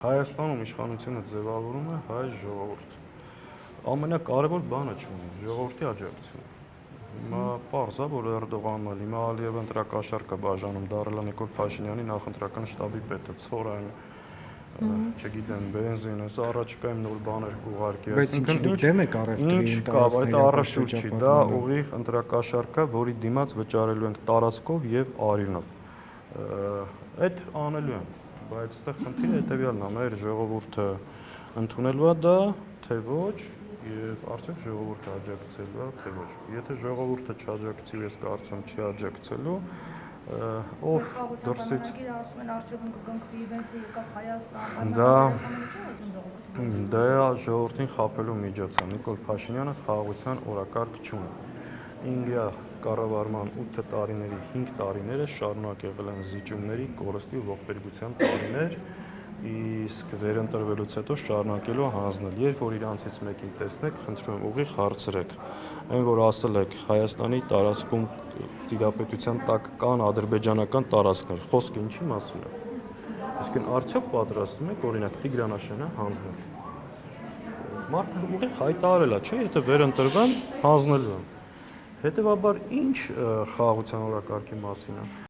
Հայաստանում իշխանությունը ձևավորում է հայ ժողովուրդ։ Ամենակարևոր բանը չունի ժողովրդի աջակցությունը։ Հիմա պարզ է, որ Էրդողանն էլ հիմա Ալիևը ընտրակաշառք է բաժանում, դարել է Նիկոլ Փաշինյանի նախընտրական շտաբի պետը, ցորային, չգիտեմ, բենզին, այս առաջիկայում նոր բաներ կուղարկի, այսինքն դեմ եք առևտրի այդ առաշուրջ չի, դա ուղիղ ընտրակաշառք է, որի դիմաց վճարելու ենք տարածքով եւ արյունով։ Այդ անելու են, բայց այստեղ խնդիրը հետեւյալն է, մեր ժողովուրդը ընդունելու է դա, թե ոչ, եւ արդյոք ժողովուրդը աջակցելու է, թե ոչ։ Եթե ժողովուրդը չաջակցի, ես կարծում չի աջակցելու, ով դրսից ասում են արժևում կգնքվի, բենզի եկավ Հայաստան, դա ժողովրդին խաբելու միջոց է, Նիկոլ Փաշինյանը խաղաղության օրակարգ չունի։ Ինգիա կառավարման 8 տարիների 5 տարիները շարունակ եղել են զիջումների, կորստի ու ողբերգության տարիներ, իսկ վերընտրվելուց հետո շարունակելու է հանձնել։ Երբ որ իրանցից մեկին տեսնեք, խնդրում եմ ուղիղ հարցրեք։ Այն որ ասել եք Հայաստանի տարածքում տիրապետության տակ կան ադրբեջանական տարածքներ, խոսքը ինչի մասին է։ Իսկ արդյոք պատրաստվում եք օրինակ Տիգրանաշենը հանձնել։ Մարդը ուղիղ հայտարարել է, չէ՞, եթե վերընտրվեն, հանձնելու են։ Հետևաբար ինչ խաղաղության օրակարգի մասին է։